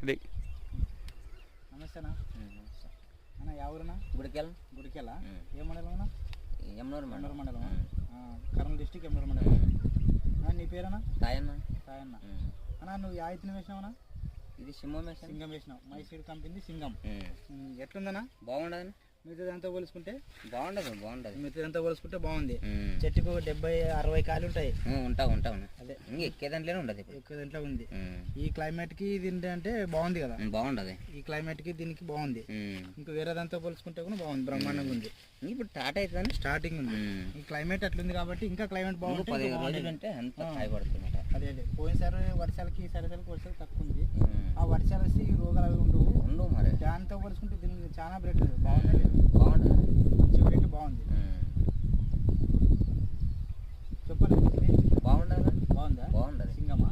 ఇది నమస్తేనా అన్న ఎవరునా గుడికెళ్ళ ఏ మండలం అన్న ఎమ్నూరు మండలం కర్నూలు డిస్టిక్ ఎమ్నూరు మండలం నీ పేరన్నా సాయన్న అన్న నువ్వు యాయితీని వేసినావనా ఇది సింగం వేసినావు మై సీడ్ కంపెనీ సింగం ఎట్లుందన్నా బాగుండదు మిగతాదంతా పోల్చుకుంటే బాగుండదు మిగతాదంతా పోల్చుకుంటే బాగుంది చెట్టుకు 70-60 కాయలు ఉంటాయి ఉంటా అదే ఎక్కే దాంట్లోనే ఉండదు ఎక్కువ దాంట్లో ఉంది ఈ క్లైమేట్ కి దీని అంటే బాగుంది కదా బాగుండదు ఈ క్లైమేట్ కి దీనికి బాగుంది ఇంకా వేరే దాంతో పోల్చుకుంటే కూడా బాగుంది బ్రహ్మాండంగా ఉంది ఇప్పుడు స్టార్టింగ్ ఉంది ఈ క్లైమేట్ అట్లుంది కాబట్టి ఇంకా క్లైమేట్ బాగుంటుంది అంటే అంత కాయపడుతుంది అదే పోయినసారి వర్షాలకి ఈసారి వర్షాలు తక్కువ ఉంది ఆ వర్షాలు వచ్చి రోగాలు అవి ఉండవు మరి దాంతో పోల్చుకుంటే దీనికి చాలా బ్రేక్ బాగుంది మంచి రేట్ బాగుంది చెప్పండి బాగుందా సింగమా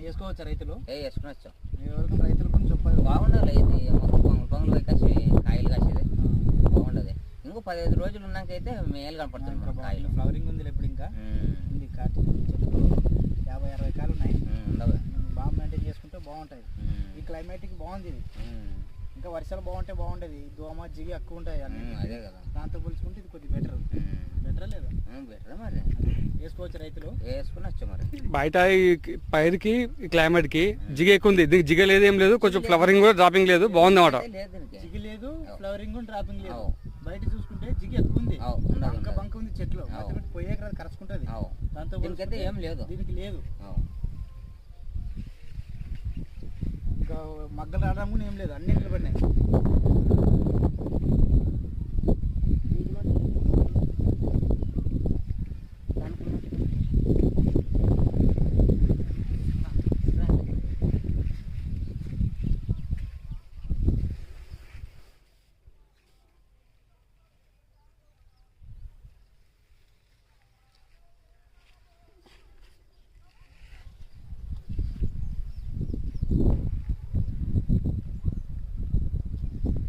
వేసుకోవచ్చా రైతులు వేసుకునొచ్చు ఎవరికి రైతులకు చెప్పాలి బాగుండాలి ఇది మొత్తం పొంగలు కాసి కాయలు కాసేది బాగుండదు ఇంకో 15 రోజులు ఉన్నాకైతే మేలు కనపడుతుంది కాయలు ఫ్లవరింగ్ ఉంది ఇప్పుడు ఇంకా ఉంది కాటి చెట్లు 50-60 కాయలు ఉన్నాయి బాగా మెయింటైన్ చేసుకుంటే బాగుంటుంది ఈ క్లైమేట్కి బాగుంది ఇది ఇంకా వర్షాలు బాగుంటే బాగుంటుంది దోమ జిగి ఎక్కువ ఉంటాయి అదే కదా దాంతో పోల్చుకుంటే ఇది కొద్దిగా బెటర్ లేదా బెటర్ మరి వేసుకోవచ్చు రైతులు వేసుకునొచ్చు మరి బయట ఈ పైరుకి ఈ క్లైమేట్కి జిగ ఎక్కువ ఉంది, దీనికి జిగ లేదు, ఏం లేదు, కొంచెం ఫ్లవరింగ్ కూడా డ్రాపింగ్ లేదు, బాగుంది అన్నమాట. జిగి లేదు, ఫ్లవరింగ్ డ్రాపింగ్ లేదు. బయట చూసుకుంటే జిగి ఎక్కువ ఉంది, బంక ఉంది చెట్లు, పోయే కరుచుకుంటది. దాంతో ఏం లేదు, దీనికి లేదు. ఇంకా మగ్గలు రావడం కూడా ఏం లేదు, అన్ని నిలబడినాయి.